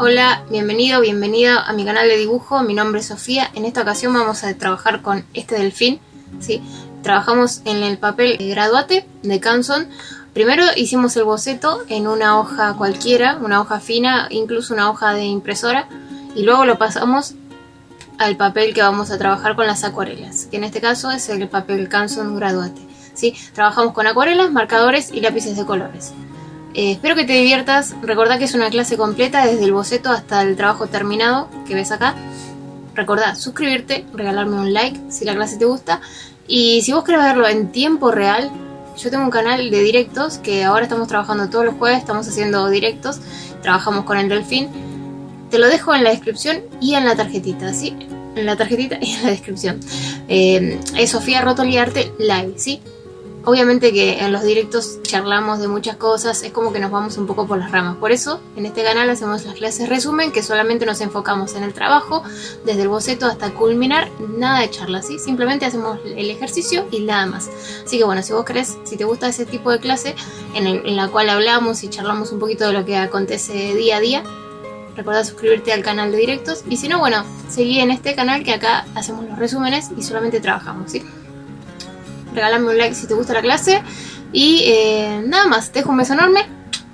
Hola, bienvenido, bienvenida a mi canal de dibujo. Mi nombre es Sofía. En esta ocasión vamos a trabajar con este delfín, ¿sí? Trabajamos en el papel Graduate de Canson. Primero hicimos el boceto en una hoja cualquiera, una hoja fina, incluso una hoja de impresora, y luego lo pasamos al papel que vamos a trabajar con las acuarelas, que en este caso es el papel Canson Graduate, ¿sí? Trabajamos con acuarelas, marcadores y lápices de colores. Espero que te diviertas. Recordá que es una clase completa desde el boceto hasta el trabajo terminado que ves acá. Recordá suscribirte, regalarme un like si la clase te gusta, y si vos querés verlo en tiempo real, yo tengo un canal de directos que ahora estamos trabajando todos los jueves, estamos haciendo directos, trabajamos con el delfín. Te lo dejo en la descripción y en la tarjetita, ¿sí? En la tarjetita y en la descripción. Es Sofía Rotoli Arte Live, ¿sí? Obviamente que en los directos charlamos de muchas cosas, es como que nos vamos un poco por las ramas. Por eso, en este canal hacemos las clases resumen, que solamente nos enfocamos en el trabajo, desde el boceto hasta culminar, nada de charla, ¿sí? Simplemente hacemos el ejercicio y nada más. Así que bueno, si vos querés, si te gusta ese tipo de clase en la cual hablamos y charlamos un poquito de lo que acontece día a día, recuerda suscribirte al canal de directos. Y si no, bueno, seguí en este canal que acá hacemos los resúmenes y solamente trabajamos, ¿sí? Regálame un like si te gusta la clase. Y nada más, te dejo un beso enorme.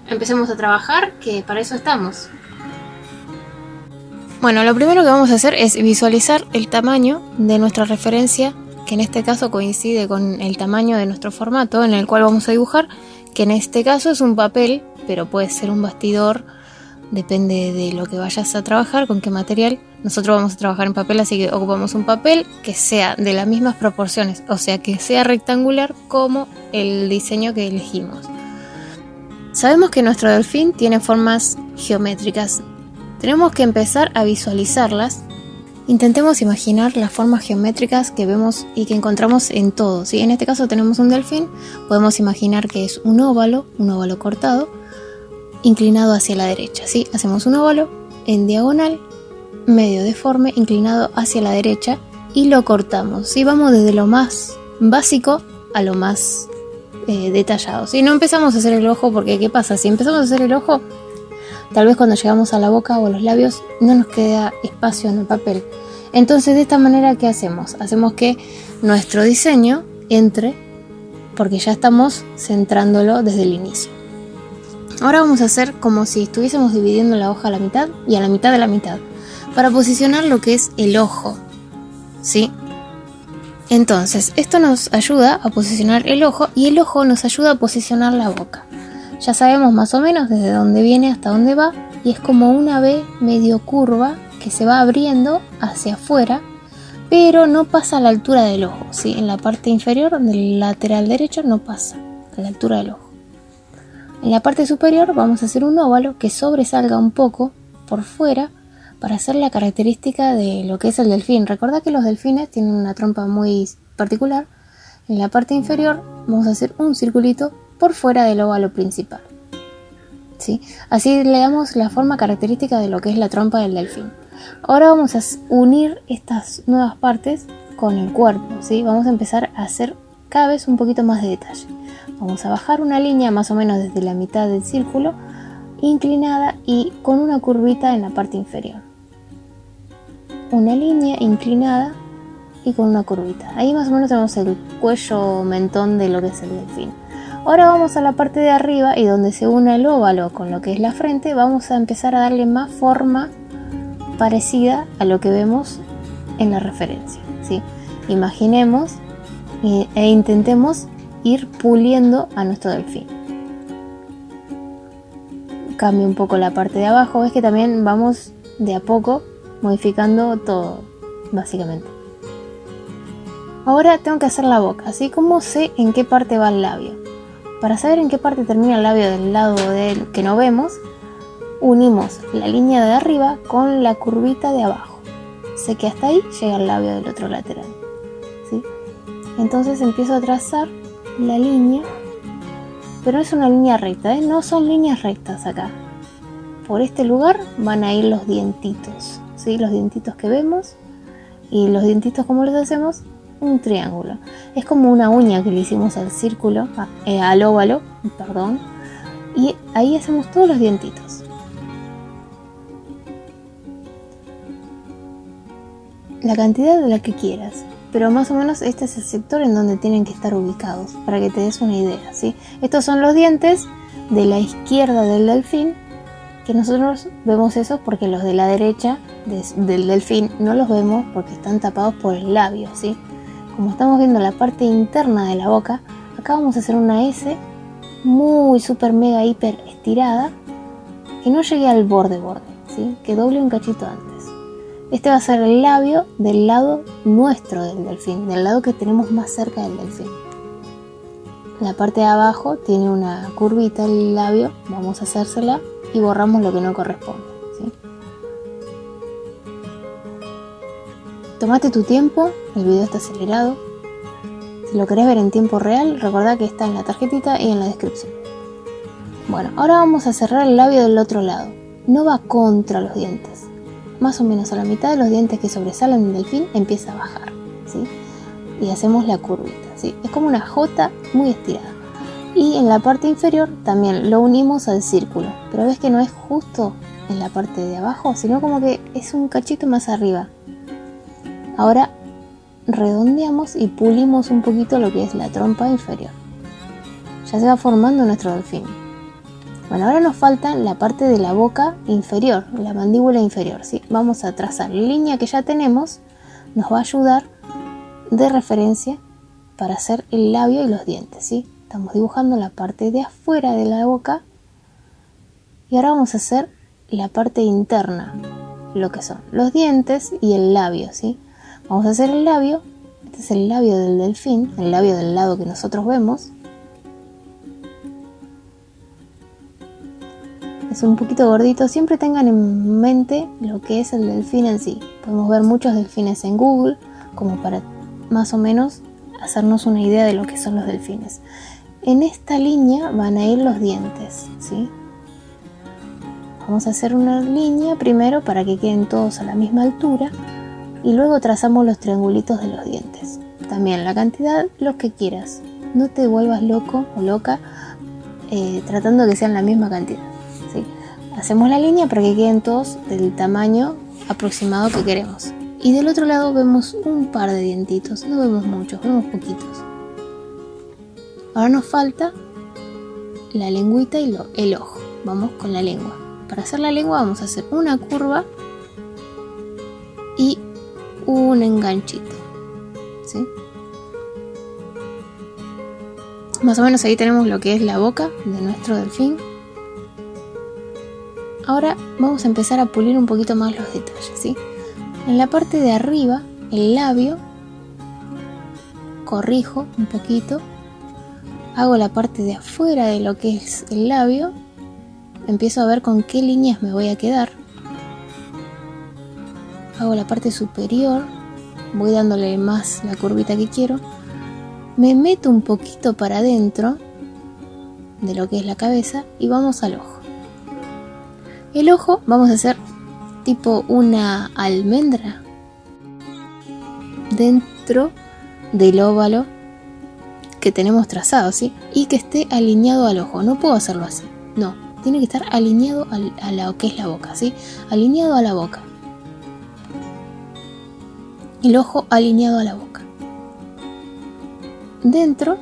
Empecemos a trabajar, que para eso estamos. Bueno, lo primero que vamos a hacer es visualizar el tamaño de nuestra referencia, que en este caso coincide con el tamaño de nuestro formato en el cual vamos a dibujar, que en este caso es un papel, pero puede ser un bastidor, depende de lo que vayas a trabajar, con qué material. Nosotros vamos a trabajar en papel, así que ocupamos un papel que sea de las mismas proporciones, o sea, que sea rectangular como el diseño que elegimos. Sabemos que nuestro delfín tiene formas geométricas. Tenemos que empezar a visualizarlas. Intentemos imaginar las formas geométricas que vemos y que encontramos en todo, ¿sí? En este caso tenemos un delfín, podemos imaginar que es un óvalo cortado, inclinado hacia la derecha, ¿sí? Hacemos un óvalo en diagonal, medio deforme, inclinado hacia la derecha, y lo cortamos, ¿sí? Vamos desde lo más básico a lo más detallado, ¿sí? No empezamos a hacer el ojo, porque ¿qué pasa? Si empezamos a hacer el ojo, tal vez cuando llegamos a la boca o a los labios no nos queda espacio en el papel. Entonces, de esta manera, ¿qué hacemos? Hacemos que nuestro diseño entre, porque ya estamos centrándolo desde el inicio. Ahora vamos a hacer como si estuviésemos dividiendo la hoja a la mitad y a la mitad de la mitad, para posicionar lo que es el ojo, ¿sí? Entonces, esto nos ayuda a posicionar el ojo, y el ojo nos ayuda a posicionar la boca. Ya sabemos más o menos desde dónde viene hasta dónde va, y es como una V medio curva que se va abriendo hacia afuera, pero no pasa a la altura del ojo, ¿sí? En la parte inferior del lateral derecho no pasa a la altura del ojo. En la parte superior vamos a hacer un óvalo que sobresalga un poco por fuera para hacer la característica de lo que es el delfín. Recordá que los delfines tienen una trompa muy particular. En la parte inferior vamos a hacer un circulito por fuera del óvalo principal, ¿sí? Así le damos la forma característica de lo que es la trompa del delfín. Ahora vamos a unir estas nuevas partes con el cuerpo, ¿sí? Vamos a empezar a hacer cada vez un poquito más de detalle. Vamos a bajar una línea más o menos desde la mitad del círculo, inclinada y con una curvita en la parte inferior. Una línea inclinada y con una curvita. Ahí más o menos tenemos el cuello mentón de lo que es el delfín. Ahora vamos a la parte de arriba, y donde se une el óvalo con lo que es la frente, vamos a empezar a darle más forma parecida a lo que vemos en la referencia, ¿sí? Imaginemos e intentemos ir puliendo a nuestro delfín. Cambio un poco la parte de abajo, ves que también vamos de a poco modificando todo, básicamente. Ahora tengo que hacer la boca, así como sé en qué parte va el labio. Para saber en qué parte termina el labio del lado que no vemos, unimos la línea de arriba con la curvita de abajo. Sé que hasta ahí llega el labio del otro lateral, ¿sí? Entonces empiezo a trazar la línea, pero no es una línea recta, no son líneas rectas acá. Por este lugar van a ir los dientitos, ¿sí? Los dientitos que vemos, y los dientitos, ¿cómo los hacemos? Un triángulo. Es como una uña que le hicimos al círculo, al óvalo, perdón, y ahí hacemos todos los dientitos. la cantidad de la que quieras, pero más o menos este es el sector en donde tienen que estar ubicados, para que te des una idea, ¿sí? Estos son los dientes de la izquierda del delfín, que nosotros vemos eso porque los de la derecha del delfín no los vemos porque están tapados por el labio, ¿sí? Como estamos viendo la parte interna de la boca, acá vamos a hacer una S muy super mega hiper estirada, que no llegue al borde, ¿sí? Que doble un cachito antes. Este va a ser el labio del lado nuestro del delfín, del lado que tenemos más cerca del delfín. La parte de abajo tiene una curvita el labio, vamos a hacérsela y borramos lo que no corresponde, ¿sí? Tómate tu tiempo, el video está acelerado. Si lo querés ver en tiempo real, recordá que está en la tarjetita y en la descripción. Bueno, ahora vamos a cerrar el labio del otro lado. No va contra los dientes. Más o menos a la mitad de los dientes que sobresalen del delfín empieza a bajar, ¿sí? Y hacemos la curvita, ¿sí? Es como una J muy estirada. Y en la parte inferior también lo unimos al círculo. Pero ves que no es justo en la parte de abajo, sino como que es un cachito más arriba. Ahora redondeamos y pulimos un poquito lo que es la trompa inferior. Ya se va formando nuestro delfín. Bueno, ahora nos falta la parte de la boca inferior, la mandíbula inferior, ¿sí? Vamos a trazar la línea que ya tenemos, nos va a ayudar de referencia para hacer el labio y los dientes, ¿sí? Estamos dibujando la parte de afuera de la boca y ahora vamos a hacer la parte interna, lo que son los dientes y el labio, ¿sí? Vamos a hacer el labio, este es el labio del delfín, el labio del lado que nosotros vemos. Es un poquito gordito, siempre tengan en mente lo que es el delfín en sí. Podemos ver muchos delfines en Google, como para más o menos hacernos una idea de lo que son los delfines. En esta línea van a ir los dientes, ¿sí? Vamos a hacer una línea primero para que queden todos a la misma altura y luego trazamos los triangulitos de los dientes. También la cantidad, lo que quieras. No te vuelvas loco o loca tratando de que sean la misma cantidad, ¿sí? Hacemos la línea para que queden todos del tamaño aproximado que queremos. Y del otro lado vemos un par de dientitos, no vemos muchos, vemos poquitos. Ahora nos falta la lengüita y el ojo. Vamos con la lengua. Para hacer la lengua vamos a hacer una curva y un enganchito, ¿sí? Más o menos ahí tenemos lo que es la boca de nuestro delfín. Ahora vamos a empezar a pulir un poquito más los detalles, ¿sí? En la parte de arriba, el labio, corrijo un poquito, hago la parte de afuera de lo que es el labio, empiezo a ver con qué líneas me voy a quedar, hago la parte superior, voy dándole más la curvita que quiero, me meto un poquito para adentro de lo que es la cabeza y vamos al ojo. El ojo vamos a hacer tipo una almendra dentro del óvalo que tenemos trazado, ¿sí? Y que esté alineado al ojo. No puedo hacerlo así, no, tiene que estar alineado a lo que es la boca, ¿sí? Alineado a la boca. El ojo alineado a la boca. Dentro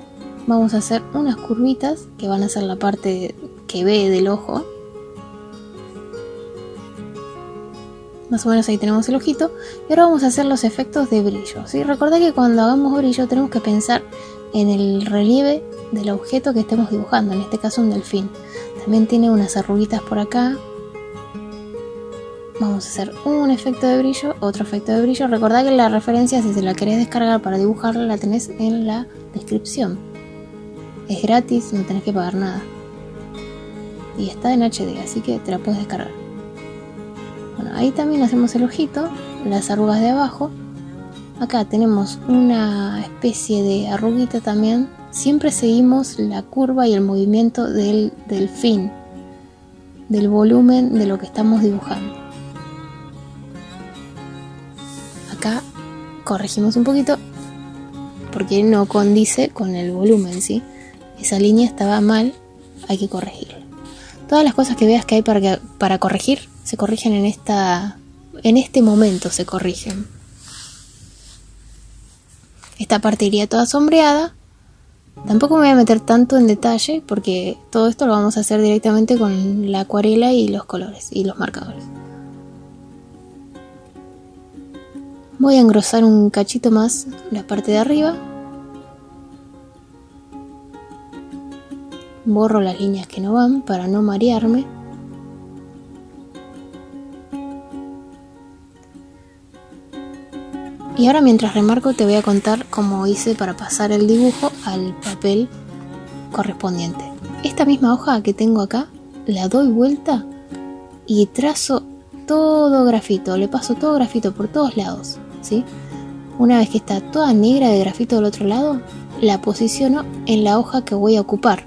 vamos a hacer unas curvitas que van a ser la parte que ve del ojo. Más o menos ahí tenemos el ojito. Y ahora vamos a hacer los efectos de brillo, ¿sí? Recordá que cuando hagamos brillo tenemos que pensar en el relieve del objeto que estemos dibujando. En este caso un delfín. También tiene unas arruguitas por acá. Vamos a hacer un efecto de brillo, otro efecto de brillo. Recordá que la referencia, si se la querés descargar para dibujarla, la tenés en la descripción. Es gratis, no tenés que pagar nada. Y está en HD, así que te la puedes descargar. Bueno, ahí también hacemos el ojito, las arrugas de abajo. Acá tenemos una especie de arruguita también. Siempre seguimos la curva y el movimiento del delfín, del volumen de lo que estamos dibujando. Acá corregimos un poquito porque no condice con el volumen, ¿sí? Esa línea estaba mal, hay que corregirla. Todas las cosas que veas que hay para corregir se corrigen en este momento, se corrigen. Esta parte iría toda sombreada. Tampoco me voy a meter tanto en detalle porque todo esto lo vamos a hacer directamente con la acuarela y los colores y los marcadores. Voy a engrosar un cachito más la parte de arriba. Borro las líneas que no van para no marearme. Y ahora mientras remarco te voy a contar cómo hice para pasar el dibujo al papel correspondiente. Esta misma hoja que tengo acá la doy vuelta y trazo todo grafito, le paso todo grafito por todos lados, ¿sí? Una vez que está toda negra de grafito del otro lado, la posiciono en la hoja que voy a ocupar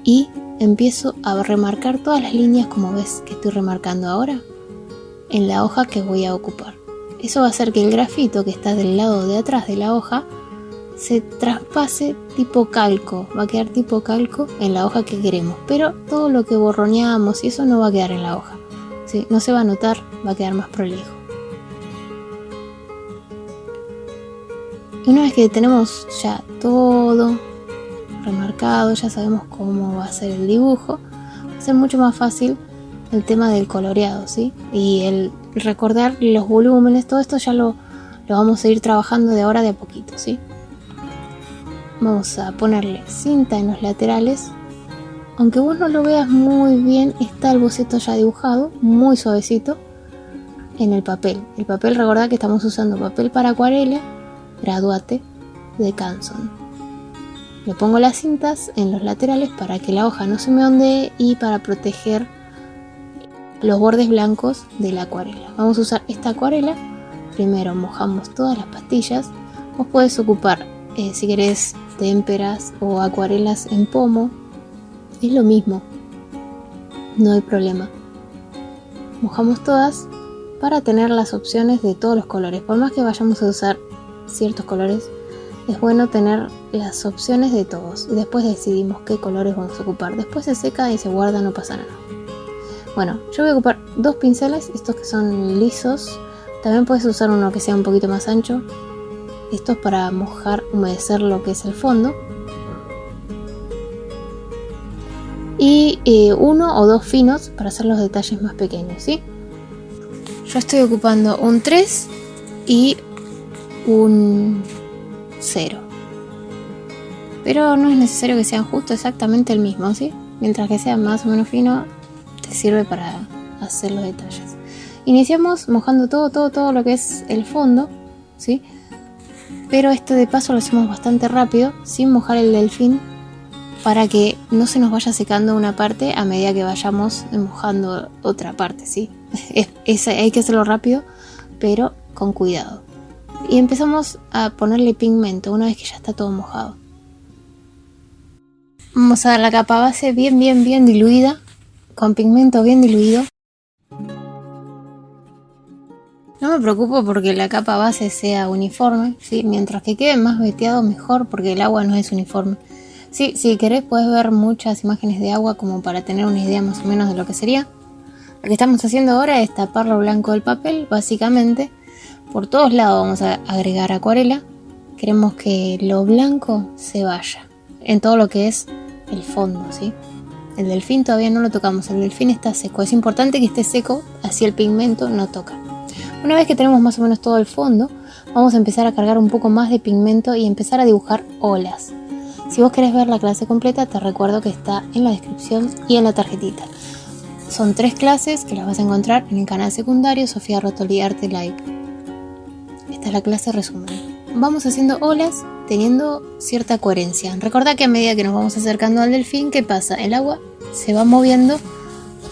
y empiezo a remarcar todas las líneas como ves que estoy remarcando ahora en la hoja que voy a ocupar. Eso va a hacer que el grafito que está del lado de atrás de la hoja se traspase tipo calco, va a quedar tipo calco en la hoja que queremos, pero todo lo que borroneamos y eso no va a quedar en la hoja, ¿sí? No se va a notar, va a quedar más prolijo. Y una vez que tenemos ya todo remarcado, ya sabemos cómo va a ser el dibujo, va a ser mucho más fácil el tema del coloreado, ¿sí? Y el recordar los volúmenes, todo esto ya lo vamos a ir trabajando de ahora de a poquito, ¿sí? Vamos a ponerle cinta en los laterales. Aunque vos no lo veas muy bien, está el boceto ya dibujado, muy suavecito, en el papel. El papel, recordad que estamos usando papel para acuarela, Graduate de Canson. Le pongo las cintas en los laterales para que la hoja no se me ondee y para proteger los bordes blancos de la acuarela. Vamos a usar esta acuarela. Primero mojamos todas las pastillas. Vos podés ocupar, si querés, témperas o acuarelas en pomo. Es lo mismo. No hay problema. Mojamos todas para tener las opciones de todos los colores. Por más que vayamos a usar ciertos colores, es bueno tener las opciones de todos. Y después decidimos qué colores vamos a ocupar. Después se seca y se guarda, no pasa nada. Bueno, yo voy a ocupar dos pinceles, estos que son lisos. También puedes usar uno que sea un poquito más ancho. Esto es para mojar, humedecer lo que es el fondo. Y uno o dos finos para hacer los detalles más pequeños, ¿sí? Yo estoy ocupando un 3 y un 0. Pero no es necesario que sean justo exactamente el mismo, ¿sí? Mientras que sea más o menos fino, te sirve para hacer los detalles. Iniciamos mojando todo lo que es el fondo, ¿sí? Pero este de paso lo hacemos bastante rápido, sin mojar el delfín, para que no se nos vaya secando una parte a medida que vayamos mojando otra parte, ¿sí? Hay que hacerlo rápido, pero con cuidado. Y empezamos a ponerle pigmento una vez que ya está todo mojado. Vamos a dar la capa base bien diluida, con pigmento bien diluido. No me preocupo porque la capa base sea uniforme, ¿sí? Mientras que quede más veteado mejor, porque el agua no es uniforme. Sí, si querés puedes ver muchas imágenes de agua como para tener una idea más o menos de lo que sería. Lo que estamos haciendo ahora es tapar lo blanco del papel, básicamente. Por todos lados vamos a agregar acuarela. Queremos que lo blanco se vaya en todo lo que es el fondo, ¿sí? El delfín todavía no lo tocamos, el delfín está seco. Es importante que esté seco, así el pigmento no toca. Una vez que tenemos más o menos todo el fondo, vamos a empezar a cargar un poco más de pigmento y empezar a dibujar olas. Si vos querés ver la clase completa, te recuerdo que está en la descripción y en la tarjetita. Son 3 clases que las vas a encontrar en el canal secundario Sofía Rotoli Arte Live. Esta es la clase resumen. Vamos haciendo olas teniendo cierta coherencia. Recordá que a medida que nos vamos acercando al delfín, ¿qué pasa? El agua se va moviendo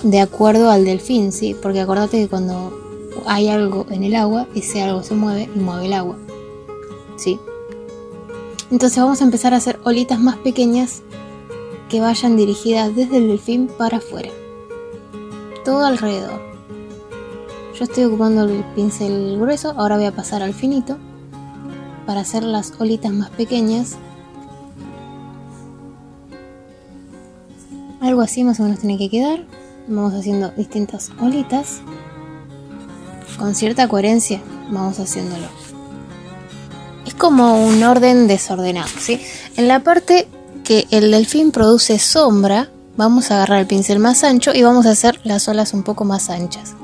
de acuerdo al delfín, ¿sí? Porque acordate que cuando hay algo en el agua, ese algo se mueve y mueve el agua, ¿sí? Entonces vamos a empezar a hacer olitas más pequeñas que vayan dirigidas desde el delfín para afuera, todo alrededor. Yo estoy ocupando el pincel grueso, ahora voy a pasar al finito para hacer las olitas más pequeñas. Algo así más o menos tiene que quedar. Vamos haciendo distintas olitas con cierta coherencia, vamos haciéndolo. como un orden desordenado, ¿sí? En la parte que el delfín produce sombra, vamos a agarrar el pincel más ancho y vamos a hacer las olas un poco más anchas,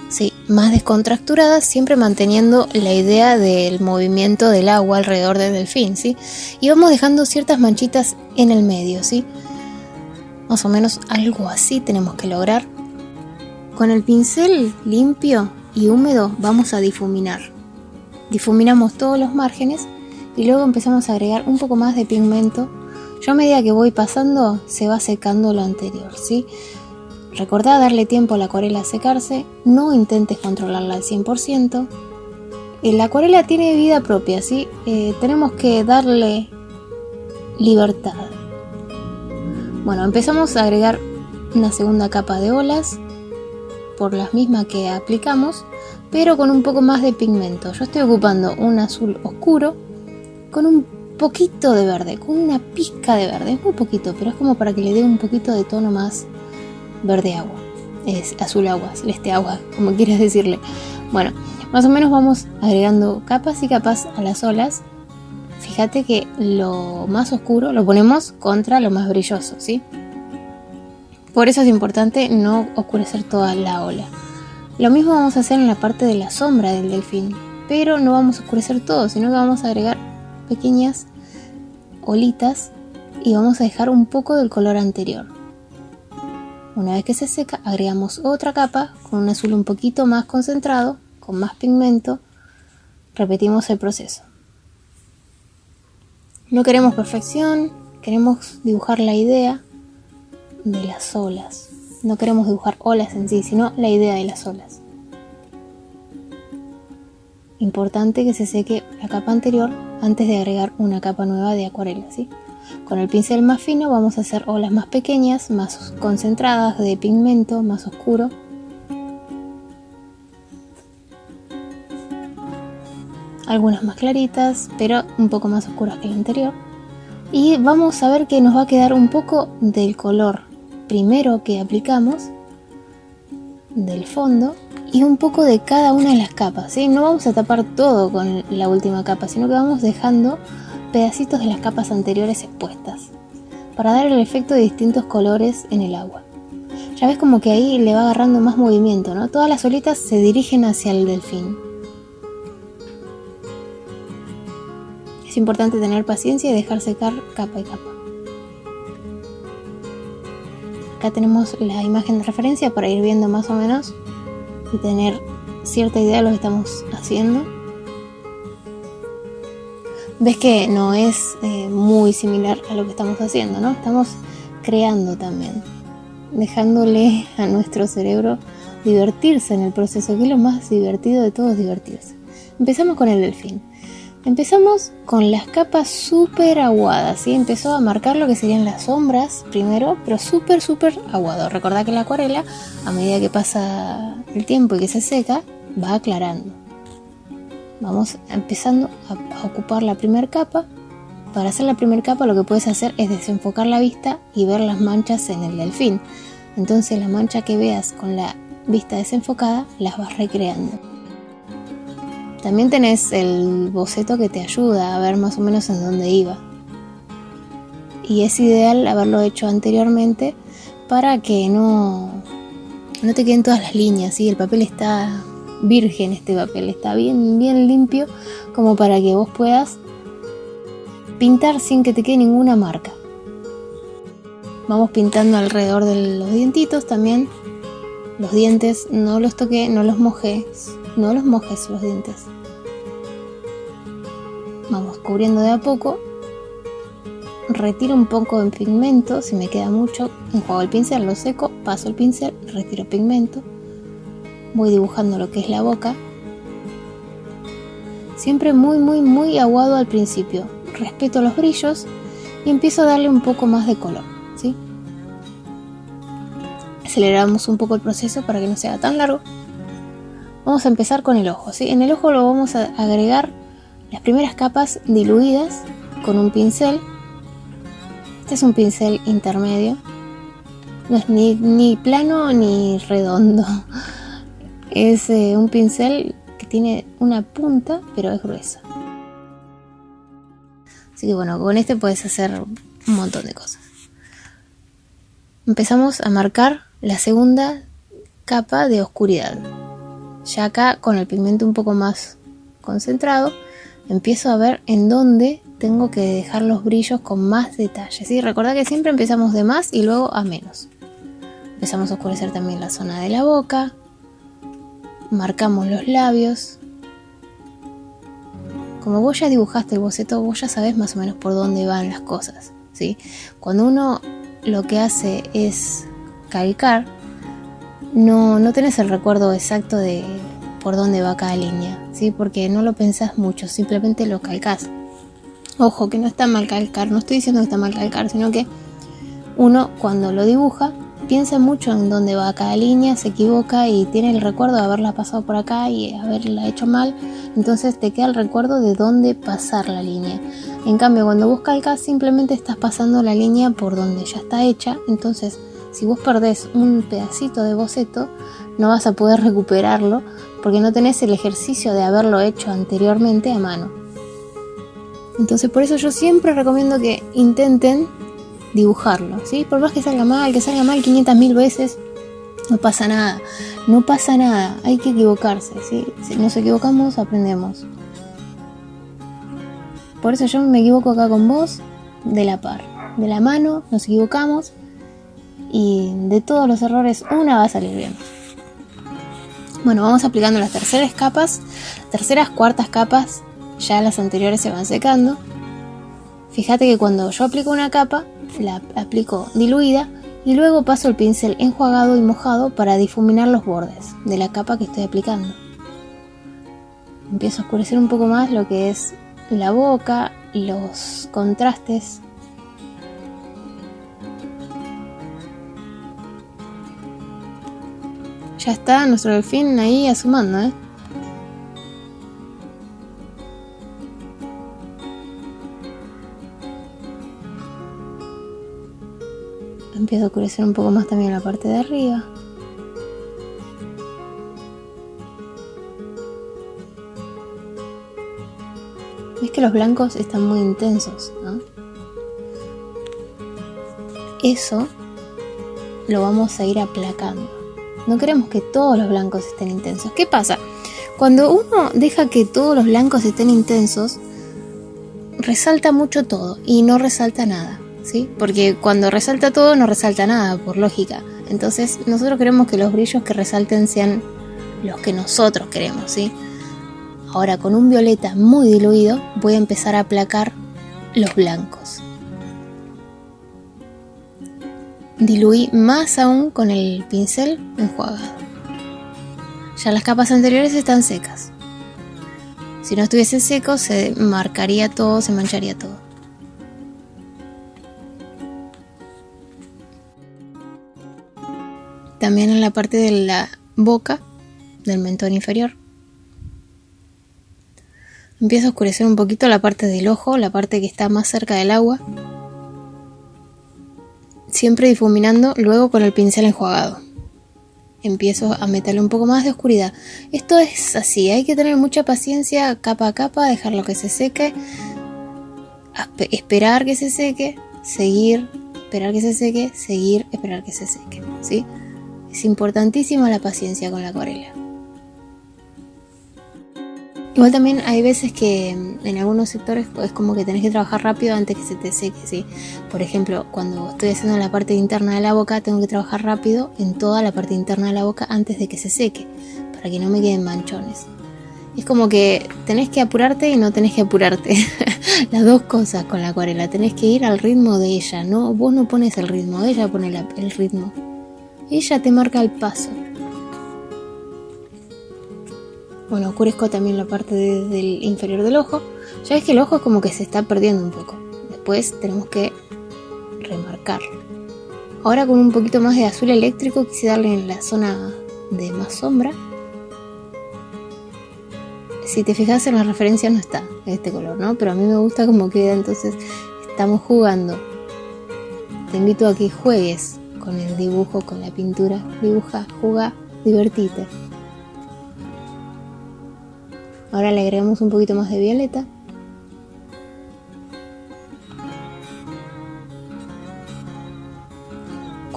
¿sí? Más descontracturadas, siempre manteniendo la idea del movimiento del agua alrededor del delfín, ¿sí? Y vamos dejando ciertas manchitas en el medio, ¿sí? Más o menos algo así tenemos que lograr. Con el pincel limpio y húmedo vamos a difuminar. Difuminamos todos los márgenes y luego empezamos a agregar un poco más de pigmento. Yo a medida que voy pasando se va secando lo anterior, ¿sí? Recordá darle tiempo a la acuarela a secarse, no intentes controlarla al 100%. La acuarela tiene vida propia, ¿sí? Tenemos que darle libertad. Bueno, empezamos a agregar una segunda capa de olas por las mismas que aplicamos, pero con un poco más de pigmento. Yo estoy ocupando un azul oscuro con un poquito de verde, con una pizca de verde, es muy poquito, pero es como para que le dé un poquito de tono más verde agua, es azul agua, celeste agua, como quieras decirle. Bueno, más o menos vamos agregando capas y capas a las olas. Fíjate que lo más oscuro lo ponemos contra lo más brilloso, ¿sí? Por eso es importante no oscurecer toda la ola. Lo mismo vamos a hacer en la parte de la sombra del delfín, pero no vamos a oscurecer todo, sino que vamos a agregar pequeñas olitas y vamos a dejar un poco del color anterior. Una vez que se seca, agregamos otra capa con un azul un poquito más concentrado, con más pigmento. Repetimos el proceso. No queremos perfección, queremos dibujar la idea de las olas. No queremos dibujar olas en sí, sino la idea de las olas. Importante que se seque la capa anterior antes de agregar una capa nueva de acuarela, ¿sí? Con el pincel más fino vamos a hacer olas más pequeñas, más concentradas de pigmento, más oscuro. Algunas más claritas, pero un poco más oscuras que la anterior. Y vamos a ver que nos va a quedar un poco del color primero que aplicamos, del fondo, y un poco de cada una de las capas, ¿sí? No vamos a tapar todo con la última capa, sino que vamos dejando pedacitos de las capas anteriores expuestas para dar el efecto de distintos colores en el agua. Ya ves como que ahí le va agarrando más movimiento, ¿no? Todas las olitas se dirigen hacia el delfín. Es importante tener paciencia y dejar secar capa y capa. Acá tenemos la imagen de referencia para ir viendo más o menos y tener cierta idea de lo que estamos haciendo. Ves que no es muy similar a lo que estamos haciendo, ¿no? Estamos creando también, dejándole a nuestro cerebro divertirse en el proceso, que es lo más divertido de todo, es divertirse. Empezamos con el delfín. Empezamos con las capas súper aguadas, ¿sí? Empezó a marcar lo que serían las sombras primero, pero súper aguado. Recordá que la acuarela, a medida que pasa el tiempo y que se seca, va aclarando. Vamos empezando a ocupar la primera capa. Para hacer la primera capa lo que puedes hacer es desenfocar la vista y ver las manchas en el delfín. Entonces la mancha que veas con la vista desenfocada las vas recreando. También tenés el boceto que te ayuda a ver más o menos en dónde iba. Y es ideal haberlo hecho anteriormente para que no te queden todas las líneas, ¿sí? El papel está virgen, este papel está bien limpio, como para que vos puedas pintar sin que te quede ninguna marca. Vamos pintando alrededor de los dientitos también. Los dientes no los toqué, no los mojes los dientes. Vamos cubriendo de a poco. Retiro un poco de pigmento, si me queda mucho, enjuago el pincel, lo seco, paso el pincel, retiro pigmento. Voy dibujando lo que es la boca. Siempre muy aguado al principio. Respeto los brillos y empiezo a darle un poco más de color, ¿sí? Aceleramos un poco el proceso para que no sea tan largo. Vamos a empezar con el ojo, ¿sí? En el ojo lo vamos a agregar las primeras capas diluidas con un pincel. Este es un pincel intermedio. No es ni plano ni redondo. Es un pincel que tiene una punta, pero es gruesa. Así que bueno, con este puedes hacer un montón de cosas. Empezamos a marcar la segunda capa de oscuridad. Ya acá con el pigmento un poco más concentrado, empiezo a ver en dónde tengo que dejar los brillos con más detalle, ¿sí? Recordá que siempre empezamos de más y luego a menos. Empezamos a oscurecer también la zona de la boca, marcamos los labios. Como vos ya dibujaste el boceto, vos ya sabés más o menos por dónde van las cosas, ¿sí? Cuando uno lo que hace es calcar, no tenés el recuerdo exacto de por dónde va cada línea, ¿sí? Porque no lo pensás mucho, simplemente lo calcás. Ojo, que no está mal calcar, no estoy diciendo que está mal calcar, sino que uno cuando lo dibuja piensa mucho en dónde va cada línea, se equivoca y tiene el recuerdo de haberla pasado por acá y haberla hecho mal, entonces te queda el recuerdo de dónde pasar la línea. En cambio, cuando vos calcas, simplemente estás pasando la línea por donde ya está hecha, entonces si vos perdés un pedacito de boceto, no vas a poder recuperarlo porque no tenés el ejercicio de haberlo hecho anteriormente a mano. Entonces por eso yo siempre recomiendo que intenten dibujarlo, ¿sí? Por más que salga mal 500.000 veces, no pasa nada, hay que equivocarse, ¿sí? Si nos equivocamos, aprendemos. Por eso yo me equivoco acá con vos, de la par, de la mano, nos equivocamos y de todos los errores una va a salir bien. Bueno, vamos aplicando las terceras, cuartas capas, ya las anteriores se van secando. Fíjate que cuando yo aplico una capa, la aplico diluida y luego paso el pincel enjuagado y mojado para difuminar los bordes de la capa que estoy aplicando. Empiezo a oscurecer un poco más lo que es la boca, los contrastes. Ya está nuestro delfín ahí asomando, ¿eh? Empiezo a oscurecer un poco más también la parte de arriba. Ves que los blancos están muy intensos, ¿no? Eso lo vamos a ir aplacando. No queremos que todos los blancos estén intensos. ¿Qué pasa? Cuando uno deja que todos los blancos estén intensos, resalta mucho todo y no resalta nada, ¿sí? Porque cuando resalta todo no resalta nada, por lógica. Entonces nosotros queremos que los brillos que resalten sean los que nosotros queremos, ¿sí? Ahora con un violeta muy diluido voy a empezar a aplacar los blancos. Diluí más aún con el pincel enjuagado. Ya las capas anteriores están secas. Si no estuviese seco se marcaría todo, se mancharía todo. También en la parte de la boca, del mentón inferior, empiezo a oscurecer un poquito la parte del ojo, la parte que está más cerca del agua. Siempre difuminando luego con el pincel enjuagado. Empiezo a meterle un poco más de oscuridad. Esto es así, hay que tener mucha paciencia, capa a capa, dejarlo que se seque, esperar que se seque, seguir, esperar que se seque, seguir, esperar que se seque, ¿sí? Es importantísima la paciencia con la acuarela. Igual también hay veces que en algunos sectores es como que tenés que trabajar rápido antes que se te seque, ¿sí? Por ejemplo, cuando estoy haciendo la parte interna de la boca, tengo que trabajar rápido en toda la parte interna de la boca antes de que se seque, para que no me queden manchones. Es como que tenés que apurarte y no tenés que apurarte. Las dos cosas con la acuarela. Tenés que ir al ritmo de ella, ¿no? Vos no pones el ritmo, ella pone el ritmo. Ella te marca el paso. Bueno, oscurezco también la parte del inferior del ojo. Ya ves que el ojo es como que se está perdiendo un poco. Después tenemos que remarcarlo. Ahora con un poquito más de azul eléctrico quise darle en la zona de más sombra. Si te fijas en la referencia no está este color, ¿no? Pero a mí me gusta cómo queda, entonces estamos jugando. Te invito a que juegues con el dibujo, con la pintura. Dibuja, juega, divertite. Ahora le agregamos un poquito más de violeta.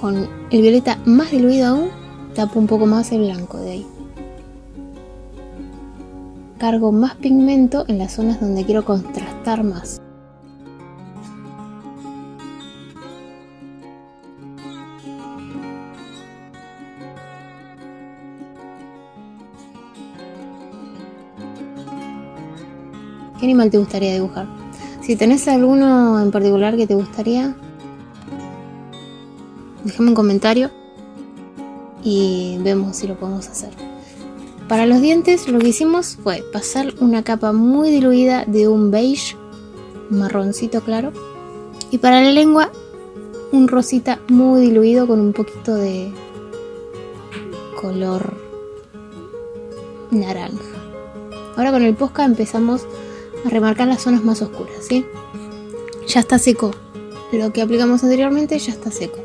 con el violeta más diluido aún, tapo un poco más el blanco de ahí. Cargo más pigmento en las zonas donde quiero contrastar más. ¿Qué animal te gustaría dibujar? Si tenés alguno en particular que te gustaría, déjame un comentario y vemos si lo podemos hacer. Para los dientes lo que hicimos fue pasar una capa muy diluida de un beige marroncito claro, y para la lengua un rosita muy diluido con un poquito de color naranja. Ahora con el Posca empezamos a remarcar las zonas más oscuras, ¿sí? Ya está seco. Lo que aplicamos anteriormente ya está seco.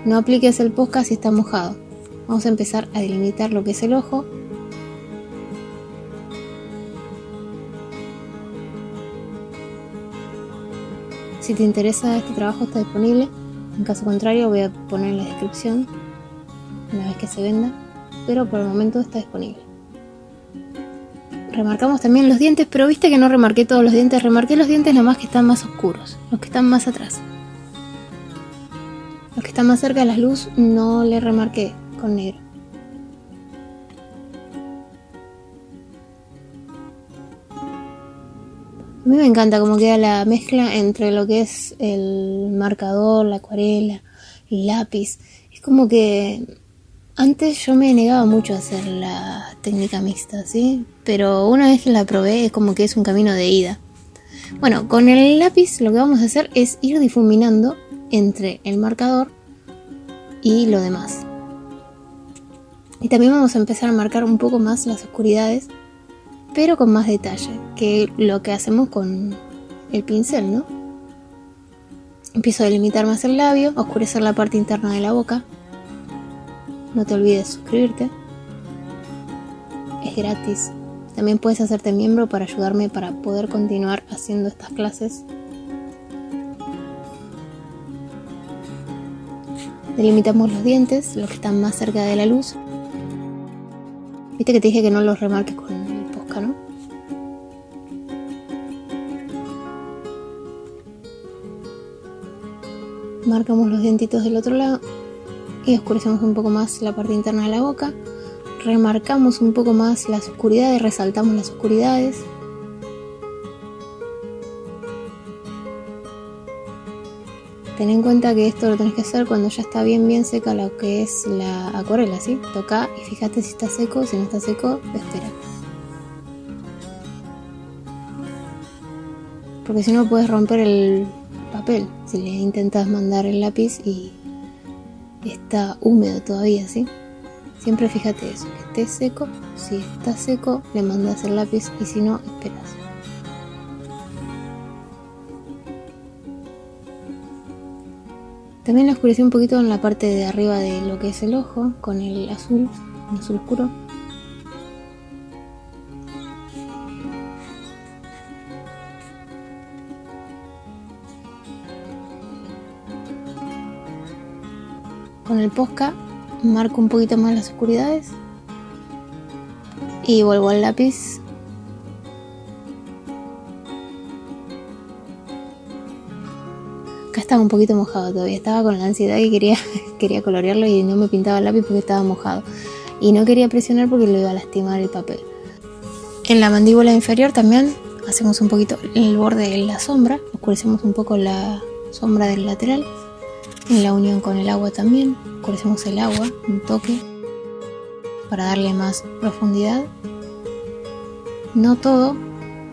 No apliques el Posca si está mojado. Vamos a empezar a delimitar lo que es el ojo. Si te interesa este trabajo está disponible. En caso contrario voy a poner en la descripción una vez que se venda, pero por el momento está disponible. Remarcamos también los dientes, pero viste que no remarqué todos los dientes, remarqué los dientes nada más que están más oscuros, los que están más atrás. Los que están más cerca de la luz no le remarqué con negro. A mí me encanta cómo queda la mezcla entre lo que es el marcador, la acuarela, el lápiz. Es como que antes yo me negaba mucho a hacer la técnica mixta, ¿sí? Pero una vez que la probé es como que es un camino de ida. Bueno, con el lápiz lo que vamos a hacer es ir difuminando entre el marcador y lo demás. Y también vamos a empezar a marcar un poco más las oscuridades, pero con más detalle que lo que hacemos con el pincel, ¿no? Empiezo a delimitar más el labio, a oscurecer la parte interna de la boca. No te olvides suscribirte. Es gratis. También puedes hacerte miembro para ayudarme para poder continuar haciendo estas clases. Delimitamos los dientes, los que están más cerca de la luz. Viste que te dije que no los remarques con el Posca, ¿no? Marcamos los dientitos del otro lado y oscurecemos un poco más la parte interna de la boca. Remarcamos un poco más las oscuridades, resaltamos las oscuridades. Ten en cuenta que esto lo tenés que hacer cuando ya está bien seca lo que es la acuarela, ¿sí? Toca y fíjate si está seco, si no está seco, espera. Porque si no puedes romper el papel si le intentas mandar el lápiz y está húmedo todavía, ¿sí? Siempre fíjate eso, que esté seco. Si está seco, le mandas el lápiz y si no, esperas. También la oscurecí un poquito en la parte de arriba de lo que es el ojo, con el azul, un azul oscuro. Con el Posca marco un poquito más las oscuridades y vuelvo al lápiz. Acá estaba un poquito mojado todavía, estaba con la ansiedad que quería colorearlo y no me pintaba el lápiz porque estaba mojado. Y no quería presionar porque lo iba a lastimar el papel. En la mandíbula inferior también hacemos un poquito el borde de la sombra, oscurecemos un poco la sombra del lateral. En la unión con el agua también, oscurecemos el agua, un toque, para darle más profundidad. No todo,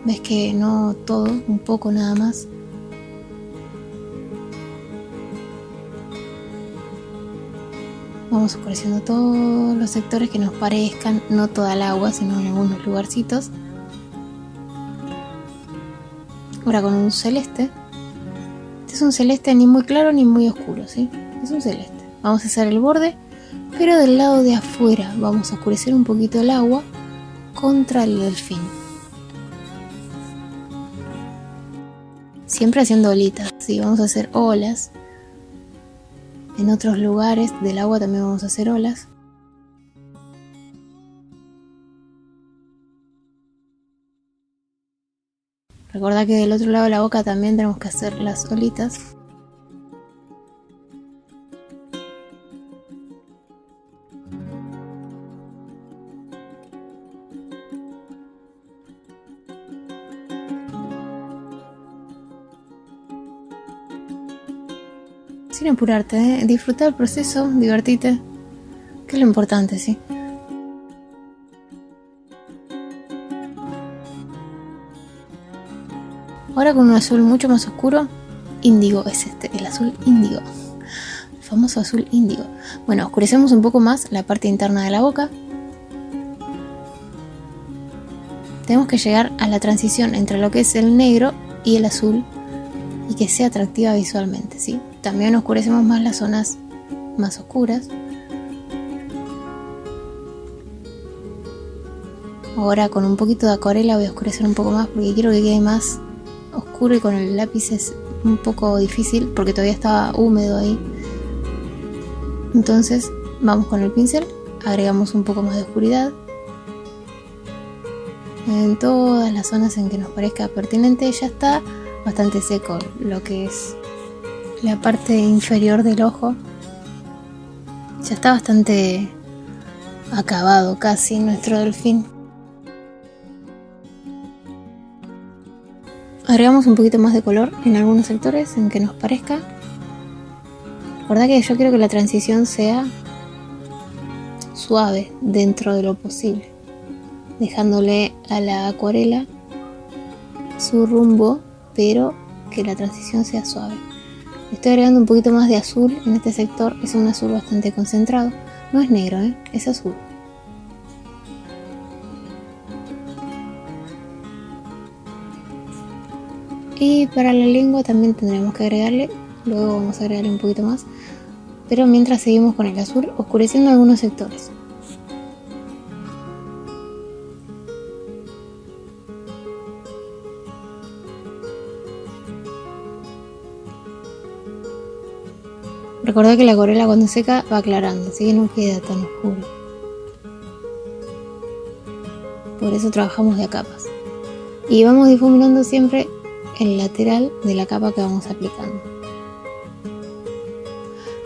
ves que no todo, un poco nada más. Vamos oscureciendo todos los sectores que nos parezcan, no toda el agua, sino en algunos lugarcitos. Ahora con un celeste. Este es un celeste ni muy claro ni muy oscuro, ¿sí? Es un celeste. Vamos a hacer el borde, pero del lado de afuera vamos a oscurecer un poquito el agua contra el delfín. Siempre haciendo olitas, ¿sí? Vamos a hacer olas. En otros lugares del agua también vamos a hacer olas. Recordá que del otro lado de la boca también tenemos que hacer las olitas. Sin apurarte, ¿eh? Disfrutar el proceso, divertite, que es lo importante, ¿sí? Ahora con un azul mucho más oscuro, índigo es este, el azul índigo, el famoso azul índigo. Bueno, oscurecemos un poco más la parte interna de la boca. Tenemos que llegar a la transición entre lo que es el negro y el azul y que sea atractiva visualmente, ¿sí? También oscurecemos más las zonas más oscuras. Ahora con un poquito de acuarela voy a oscurecer un poco más porque quiero que quede más oscuro y con el lápiz es un poco difícil porque todavía estaba húmedo ahí. Entonces vamos con el pincel, agregamos un poco más de oscuridad en todas las zonas en que nos parezca pertinente. Ya está bastante seco lo que es la parte inferior del ojo, ya está bastante acabado casi nuestro delfín. Agregamos un poquito más de color en algunos sectores en que nos parezca. Recuerda que yo quiero que la transición sea suave dentro de lo posible, dejándole a la acuarela su rumbo, pero que la transición sea suave. Estoy agregando un poquito más de azul en este sector, es un azul bastante concentrado, no es negro, es azul. Y para la lengua también tendremos que agregarle, luego vamos a agregarle un poquito más, pero mientras seguimos con el azul oscureciendo algunos sectores. Recordá que la acuarela cuando seca va aclarando, así que no queda tan oscuro. Por eso trabajamos de a capas. Y vamos difuminando siempre el lateral de la capa que vamos aplicando.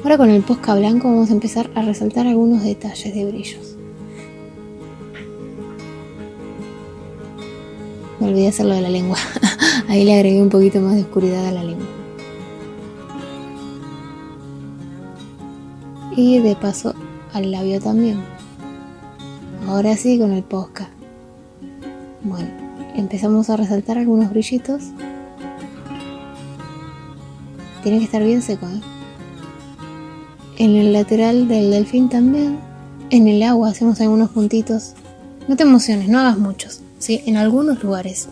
Ahora con el Posca blanco vamos a empezar a resaltar algunos detalles de brillos. Me olvidé hacerlo de la lengua. Ahí le agregué un poquito más de oscuridad a la lengua. Y de paso al labio también. Ahora sí con el Posca. Bueno, empezamos a resaltar algunos brillitos. Tiene que estar bien seco, ¿eh? En el lateral del delfín también. En el agua hacemos algunos puntitos. No te emociones, no hagas muchos, ¿sí? En algunos lugares.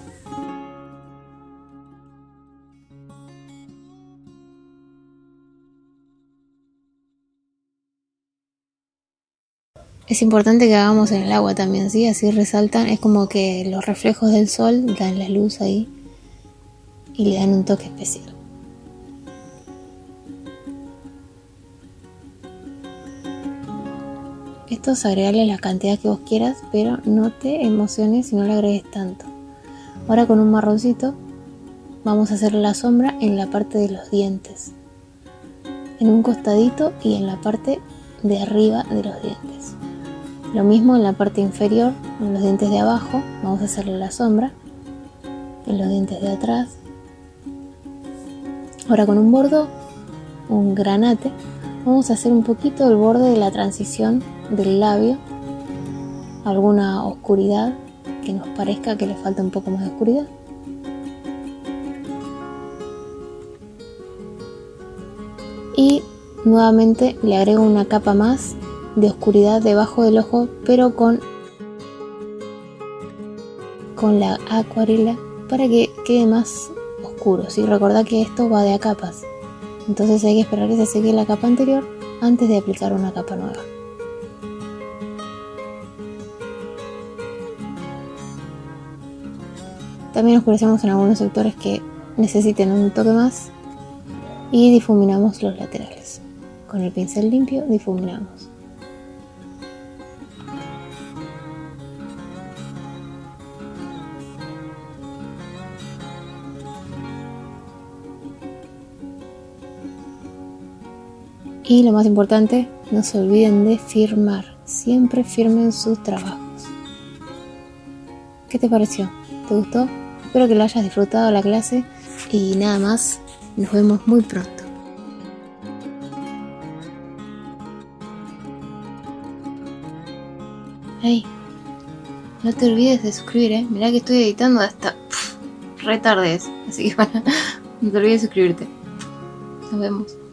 Es importante que hagamos en el agua también, ¿sí? Así resaltan, es como que los reflejos del sol dan la luz ahí y le dan un toque especial. Esto es agregarle la cantidad que vos quieras, pero no te emociones si no le agregues tanto. Ahora con un marroncito vamos a hacer la sombra en la parte de los dientes, en un costadito y en la parte de arriba de los dientes. Lo mismo en la parte inferior, en los dientes de abajo, vamos a hacerle la sombra, en los dientes de atrás. Ahora con un bordo, un granate, vamos a hacer un poquito el borde de la transición del labio, alguna oscuridad que nos parezca que le falta un poco más de oscuridad. Y nuevamente le agrego una capa más de oscuridad debajo del ojo, pero con la acuarela para que quede más oscuro, ¿sí? Recordá que esto va de a capas, entonces hay que esperar que se seque la capa anterior antes de aplicar una capa nueva. También oscurecemos en algunos sectores que necesiten un toque más y difuminamos los laterales con el pincel limpio difuminamos. Y lo más importante, no se olviden de firmar. Siempre firmen sus trabajos. ¿Qué te pareció? ¿Te gustó? Espero que lo hayas disfrutado la clase. Y nada más, nos vemos muy pronto. Hey, no te olvides de suscribir, Mirá que estoy editando hasta re tarde, así que no te olvides de suscribirte. Nos vemos.